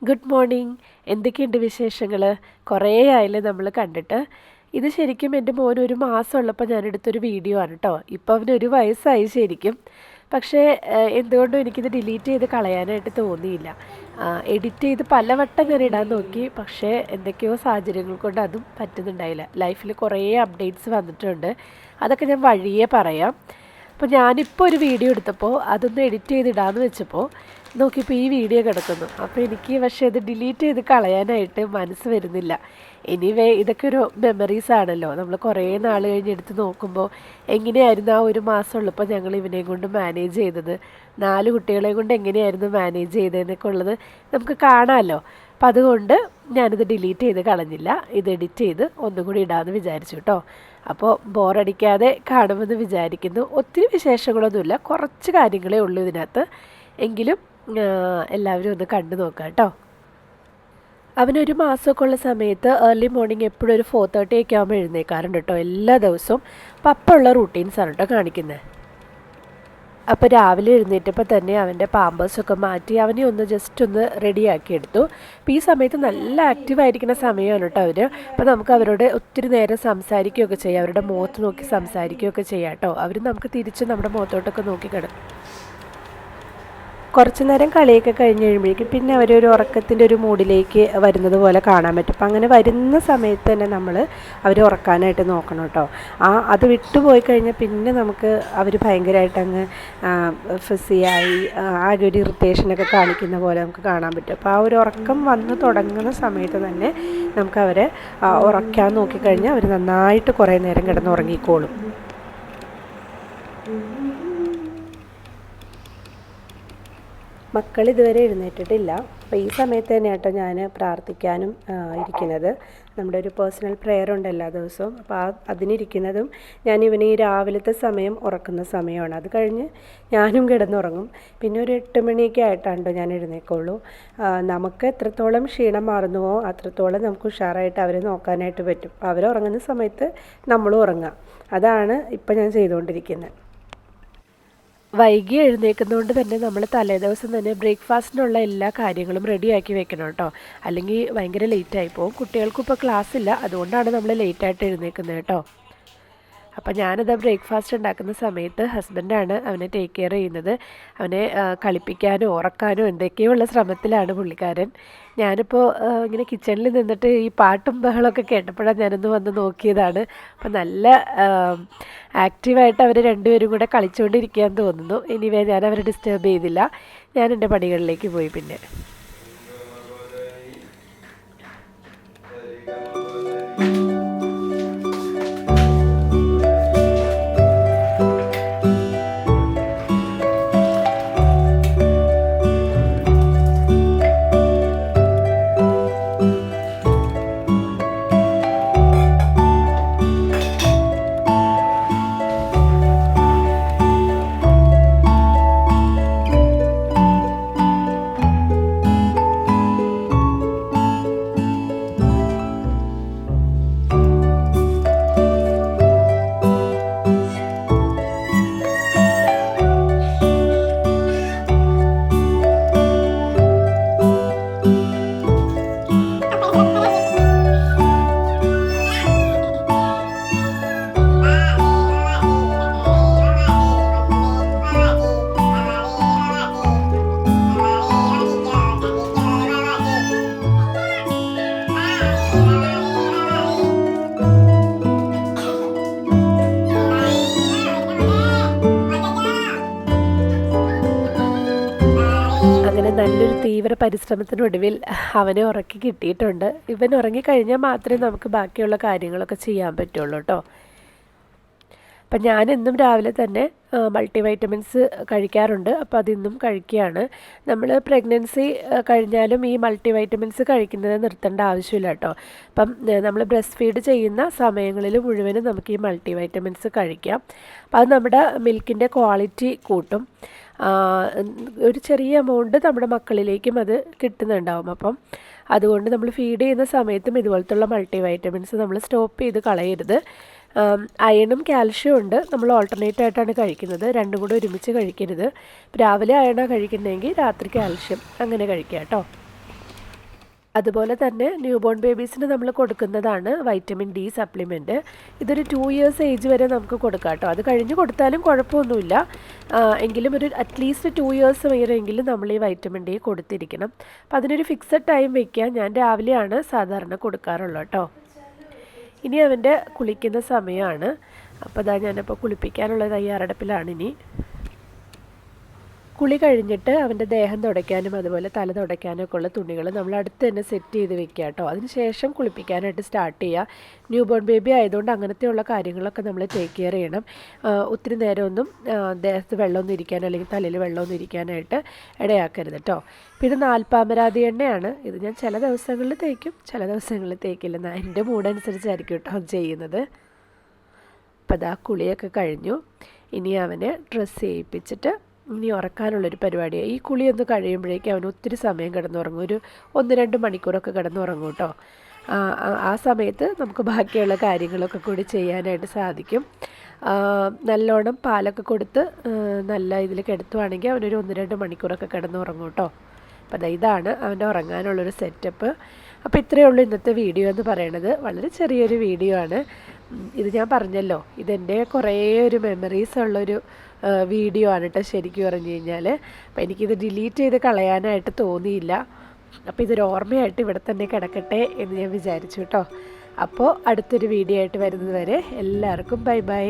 Good morning. എന്തൊക്കെയുണ്ട് വിശേഷങ്ങൾ? കുറേ ആയില്ലേ നമ്മൾ കണ്ടിട്ട്. ഇത് ശരിക്കും എൻ്റെ മോന് 1 മാസമുള്ളപ്പോൾ ഞാനെടുത്തൊരു വീഡിയോ ആണ് കേട്ടോ. ഇപ്പോൾ അവന് 1 വയസ്സായി ശരിക്കും. പക്ഷേ എന്തുകൊണ്ടും എനിക്കിത് ഡിലീറ്റ് ചെയ്ത് കളയാനായിട്ട് തോന്നിയില്ല. എഡിറ്റ് ചെയ്ത് പലവട്ടം ഞാൻ ഇടാൻ നോക്കി, പക്ഷേ എന്തൊക്കെയോ സാഹചര്യങ്ങൾ കൊണ്ട് അതും പറ്റുന്നുണ്ടായില്ല. ലൈഫിൽ കുറേ അപ്ഡേറ്റ്സ് വന്നിട്ടുണ്ട്, അതൊക്കെ ഞാൻ വഴിയേ പറയാം. അപ്പോൾ ഞാനിപ്പോൾ ഒരു വീഡിയോ എടുത്തപ്പോൾ അതൊന്ന് എഡിറ്റ് ചെയ്തിടാമെന്ന് വെച്ചപ്പോൾ നോക്കിയപ്പോൾ ഈ വീഡിയോ കിടക്കുന്നു. അപ്പോൾ എനിക്ക് പക്ഷേ അത് ഡിലീറ്റ് ചെയ്ത് കളയാനായിട്ട് മനസ്സ് വരുന്നില്ല. എനിവേ ഇതൊക്കെ ഒരു മെമ്മറീസ് ആണല്ലോ. നമ്മൾ കുറേ നാൾ കഴിഞ്ഞ് എടുത്ത് നോക്കുമ്പോൾ എങ്ങനെയായിരുന്നു ആ 1 മാസമുള്ളപ്പോൾ ഞങ്ങൾ ഇവനെയും കൊണ്ട് മാനേജ് ചെയ്തത്, 4 കുട്ടികളെയും കൊണ്ട് എങ്ങനെയായിരുന്നു മാനേജ് ചെയ്തതെന്നൊക്കെ ഉള്ളത് നമുക്ക് കാണാമല്ലോ. അപ്പം അതുകൊണ്ട് ഞാനിത് ഡിലീറ്റ് ചെയ്ത് കളഞ്ഞില്ല, ഇത് എഡിറ്റ് ചെയ്ത് ഒന്നും കൂടി ഇടാമെന്ന് വിചാരിച്ചു കേട്ടോ. അപ്പോൾ ബോറടിക്കാതെ കാണുമെന്ന് വിചാരിക്കുന്നു. ഒത്തിരി വിശേഷങ്ങളൊന്നുമില്ല, കുറച്ച് കാര്യങ്ങളേ ഉള്ളൂ ഇതിനകത്ത്. എങ്കിലും എല്ലാവരും ഒന്ന് കണ്ടു നോക്കാം കേട്ടോ. അവന് 1 മാസമൊക്കെ ഉള്ള സമയത്ത് ഏർലി മോർണിംഗ് എപ്പോഴും ഒരു 4:30 ഒക്കെ ആകുമ്പോൾ എഴുന്നേൽക്കാറുണ്ട് കേട്ടോ, എല്ലാ ദിവസവും. അപ്പം അപ്പോഴുള്ള റൂട്ടീൻസാണ് കേട്ടോ കാണിക്കുന്നത്. അപ്പോൾ രാവിലെ എഴുന്നേറ്റപ്പോൾ തന്നെ അവൻ്റെ പാമ്പേഴ്സൊക്കെ മാറ്റി അവനെ ഒന്ന് ജസ്റ്റ് ഒന്ന് റെഡിയാക്കി എടുത്തു. അപ്പോൾ ഈ സമയത്ത് നല്ല ആക്റ്റീവായിരിക്കുന്ന സമയമാണ് കേട്ടോ അവർ. അപ്പോൾ നമുക്ക് അവരോട് ഒത്തിരി നേരം സംസാരിക്കുകയൊക്കെ ചെയ്യാം, അവരുടെ മുഖത്ത് നോക്കി സംസാരിക്കുകയൊക്കെ ചെയ്യാം കേട്ടോ. അവർ നമുക്ക് തിരിച്ച് നമ്മുടെ മുഖത്തോട്ടൊക്കെ നോക്കി കിടക്കും. കുറച്ച് നേരം കളിയൊക്കെ കഴിഞ്ഞ് കഴിയുമ്പോഴേക്കും പിന്നെ അവരൊരു ഉറക്കത്തിൻ്റെ ഒരു മൂഡിലേക്ക് വരുന്നത് പോലെ കാണാൻ പറ്റും. അപ്പം അങ്ങനെ വരുന്ന സമയത്ത് തന്നെ നമ്മൾ അവർ ഉറക്കാനായിട്ട് നോക്കണം കേട്ടോ. അത് വിട്ടുപോയി കഴിഞ്ഞാൽ പിന്നെ നമുക്ക് അവർ ഭയങ്കരമായിട്ട് അങ്ങ് ഫസിയായി ആകെ ഒരു ഇറിറ്റേഷനൊക്കെ കാണിക്കുന്ന പോലെ നമുക്ക് കാണാൻ പറ്റും. അപ്പോൾ ആ ഒരു ഉറക്കം വന്ന് തുടങ്ങുന്ന സമയത്ത് തന്നെ നമുക്ക് അവരെ ഉറക്കാൻ നോക്കിക്കഴിഞ്ഞാൽ അവർ നന്നായിട്ട് കുറേ നേരം കിടന്ന് ഉറങ്ങിക്കോളും. മക്കൾ ഇതുവരെ എഴുന്നേറ്റിട്ടില്ല. അപ്പോൾ ഈ സമയത്ത് തന്നെ കേട്ടോ ഞാൻ പ്രാർത്ഥിക്കാനും ഇരിക്കുന്നത്. നമ്മുടെ ഒരു പേഴ്സണൽ പ്രെയർ ഉണ്ട് എല്ലാ ദിവസവും. അപ്പോൾ അതിനിരിക്കുന്നതും ഞാൻ ഇവന് ഈ രാവിലത്തെ സമയം ഉറക്കുന്ന സമയമാണ്. അത് കഴിഞ്ഞ് ഞാനും കിടന്നുറങ്ങും. പിന്നെ ഒരു 8 മണിയൊക്കെ ആയിട്ടാണ് ഞാൻ എഴുന്നേൽക്കുള്ളൂ. നമുക്ക് എത്രത്തോളം ക്ഷീണം മാറുന്നുവോ അത്രത്തോളം നമുക്ക് ഉഷാറായിട്ട് അവരെ നോക്കാനായിട്ട് പറ്റും. അവരുറങ്ങുന്ന സമയത്ത് നമ്മളും ഉറങ്ങാം. അതാണ് ഇപ്പം ഞാൻ ചെയ്തുകൊണ്ടിരിക്കുന്നത്. വൈകി എഴുന്നേൽക്കുന്നതുകൊണ്ട് തന്നെ നമ്മൾ തലേദിവസം തന്നെ ബ്രേക്ക്ഫാസ്റ്റിനുള്ള എല്ലാ കാര്യങ്ങളും റെഡിയാക്കി വെക്കണം കേട്ടോ. അല്ലെങ്കിൽ ഭയങ്കര ലേറ്റായി പോകും. കുട്ടികൾക്കും ഇപ്പോൾ ക്ലാസ്സില്ല, അതുകൊണ്ടാണ് നമ്മൾ ലേറ്റായിട്ട് എഴുന്നേൽക്കുന്നത് കേട്ടോ. അപ്പം ഞാനത് ബ്രേക്ക്ഫാസ്റ്റ് ഉണ്ടാക്കുന്ന സമയത്ത് ഹസ്ബൻഡാണ് അവനെ ടേക്ക് കെയർ ചെയ്യുന്നത്. അവനെ കളിപ്പിക്കാനോ ഉറക്കാനോ എന്തൊക്കെയുള്ള ശ്രമത്തിലാണ് പുള്ളിക്കാരൻ. ഞാനിപ്പോൾ ഇങ്ങനെ കിച്ചണിൽ നിന്നിട്ട് ഈ പാട്ടും ബഹളമൊക്കെ കേട്ടപ്പോഴാണ് ഞാനൊന്ന് വന്ന് നോക്കിയതാണ്. അപ്പം നല്ല ആക്റ്റീവായിട്ട് അവർ രണ്ടുപേരും കൂടെ കളിച്ചുകൊണ്ടിരിക്കുകയെന്ന് തോന്നുന്നു. എനിവേ ഞാൻ അവരെ ഡിസ്റ്റർബ് ചെയ്തില്ല, ഞാൻ എൻ്റെ പണികളിലേക്ക് പോയി. പിന്നെ അങ്ങനെ നല്ലൊരു തീവ്ര പരിശ്രമത്തിനൊടുവിൽ അവനെ ഉറക്കി കിട്ടിയിട്ടുണ്ട്. ഇവൻ ഉറങ്ങിക്കഴിഞ്ഞാൽ മാത്രമേ നമുക്ക് ബാക്കിയുള്ള കാര്യങ്ങളൊക്കെ ചെയ്യാൻ പറ്റുള്ളൂ കേട്ടോ. അപ്പം ഞാനെന്നും രാവിലെ തന്നെ മൾട്ടി വൈറ്റമിൻസ് കഴിക്കാറുണ്ട്. അപ്പോൾ അതിന്നും കഴിക്കുകയാണ്. നമ്മൾ പ്രഗ്നൻസി കഴിഞ്ഞാലും ഈ മൾട്ടി വൈറ്റമിൻസ് കഴിക്കുന്നത് നിർത്തേണ്ട ആവശ്യമില്ല കേട്ടോ. അപ്പം നമ്മൾ ബ്രസ്റ്റ് ഫീഡ് ചെയ്യുന്ന സമയങ്ങളിൽ മുഴുവനും നമുക്ക് ഈ മൾട്ടി വൈറ്റമിൻസ് കഴിക്കാം. അപ്പോൾ അത് നമ്മുടെ മിൽക്കിൻ്റെ ക്വാളിറ്റി കൂട്ടും. ഒരു ചെറിയ എമൗണ്ട് നമ്മുടെ മക്കളിലേക്കും അത് കിട്ടുന്നുണ്ടാവും. അപ്പം അതുകൊണ്ട് നമ്മൾ ഫീഡ് ചെയ്യുന്ന സമയത്തും ഇതുപോലത്തുള്ള മൾട്ടി വൈറ്റമിൻസ് നമ്മൾ സ്റ്റോപ്പ് ചെയ്ത് കളയരുത്. അയണും കാൽഷ്യവും ഉണ്ട്, നമ്മൾ ഓൾട്ടർനേറ്റ് ആയിട്ടാണ് കഴിക്കുന്നത്. രണ്ടും കൂടെ ഒരുമിച്ച് കഴിക്കരുത്. രാവിലെ അയണാണ് കഴിക്കുന്നതെങ്കിൽ രാത്രി കാൽഷ്യം, അങ്ങനെ കഴിക്കുക കേട്ടോ. അതുപോലെ തന്നെ ന്യൂ ബോൺ ബേബീസിന് നമ്മൾ കൊടുക്കുന്നതാണ് വൈറ്റമിൻ ഡി സപ്ലിമെൻറ്റ്. ഇതൊരു 2 ഇയേഴ്സ് ഏജ് വരെ നമുക്ക് കൊടുക്കാം കേട്ടോ. അത് കഴിഞ്ഞ് കൊടുത്താലും കുഴപ്പമൊന്നുമില്ല. എങ്കിലും ഒരു അറ്റ്ലീസ്റ്റ് 2 ഇയേഴ്സ് വരെയെങ്കിലും നമ്മൾ ഈ വൈറ്റമിൻ ഡി കൊടുത്തിരിക്കണം. അപ്പോൾ അതിനൊരു ഫിക്സഡ് ടൈം വയ്ക്കുക. ഞാൻ രാവിലെയാണ് സാധാരണ കൊടുക്കാറുള്ളത് കേട്ടോ. ഇനി അവൻ്റെ കുളിക്കുന്ന സമയമാണ്. അപ്പോൾ അതാ ഞാനപ്പോൾ കുളിപ്പിക്കാനുള്ള തയ്യാറെടുപ്പിലാണിനി. കുളി കഴിഞ്ഞിട്ട് അവൻ്റെ ദേഹം തുടയ്ക്കാനും അതുപോലെ തല തുടയ്ക്കാനൊക്കെ ഉള്ള തുണികൾ നമ്മൾ അടുത്ത് തന്നെ സെറ്റ് ചെയ്ത് വെക്കുക കേട്ടോ. അതിന് ശേഷം കുളിപ്പിക്കാനായിട്ട് സ്റ്റാർട്ട് ചെയ്യുക. ന്യൂ ബോൺ ബേബി ആയതുകൊണ്ട് അങ്ങനത്തെയുള്ള കാര്യങ്ങളൊക്കെ നമ്മൾ ടേക്ക് കെയർ ചെയ്യണം. ഒത്തിരി നേരമൊന്നും ദേഹത്ത് വെള്ളമൊന്നും ഇരിക്കാനോ അല്ലെങ്കിൽ തലയിൽ വെള്ളമൊന്നും ഇരിക്കാനായിട്ട് ഇടയാക്കരുത് കേട്ടോ. പിന്നെ നാൽപ്പാമരാതി എണ്ണയാണ്. ഇത് ഞാൻ ചില ദിവസങ്ങളിൽ തേക്കും, ചില ദിവസങ്ങളിൽ തേക്കില്ല. എൻ്റെ മൂഡനുസരിച്ചായിരിക്കും കേട്ടോ അത് ചെയ്യുന്നത്. അപ്പോൾ അതാ കുളിയൊക്കെ കഴിഞ്ഞു. ഇനി അവനെ ഡ്രസ്സ് ചെയ്യിപ്പിച്ചിട്ട് ഇനി ഉറക്കാനുള്ളൊരു പരിപാടിയാണ്. ഈ കുളിയൊന്ന് കഴിയുമ്പോഴേക്കും അവന് ഒത്തിരി സമയം കിടന്നുറങ്ങും. ഒരു 1-2 മണിക്കൂറൊക്കെ കിടന്നുറങ്ങും കേട്ടോ. ആ സമയത്ത് നമുക്ക് ബാക്കിയുള്ള കാര്യങ്ങളൊക്കെ കൂടി ചെയ്യാനായിട്ട് സാധിക്കും. നല്ലോണം പാലൊക്കെ കൊടുത്ത് നല്ല ഇതിൽ കിടത്തുവാണെങ്കിൽ അവനൊരു 1-2 മണിക്കൂറൊക്കെ കിടന്നുറങ്ങും കേട്ടോ. അപ്പോൾ ഇതാണ് അവൻ്റെ ഉറങ്ങാനുള്ളൊരു സെറ്റപ്പ്. അപ്പോൾ ഇത്രയേ ഉള്ളൂ ഇന്നത്തെ വീഡിയോ എന്ന് പറയണത്. വളരെ ചെറിയൊരു വീഡിയോ ആണ് ഇത്. ഞാൻ പറഞ്ഞല്ലോ, ഇതെൻ്റെ കുറേ ഒരു മെമ്മറീസ് ഉള്ളൊരു വീഡിയോ ആണ് കേട്ടോ ശരിക്കും പറഞ്ഞു കഴിഞ്ഞാൽ. അപ്പോൾ എനിക്കിത് ഡിലീറ്റ് ചെയ്ത് കളയാനായിട്ട് തോന്നിയില്ല. അപ്പോൾ ഇതൊരു ഓർമ്മയായിട്ട് ഇവിടെ തന്നെ കിടക്കട്ടെ എന്ന് ഞാൻ വിചാരിച്ചു കേട്ടോ. അപ്പോൾ അടുത്തൊരു വീഡിയോ ആയിട്ട് വരുന്നത് വരെ എല്ലാവർക്കും ബൈ ബൈ.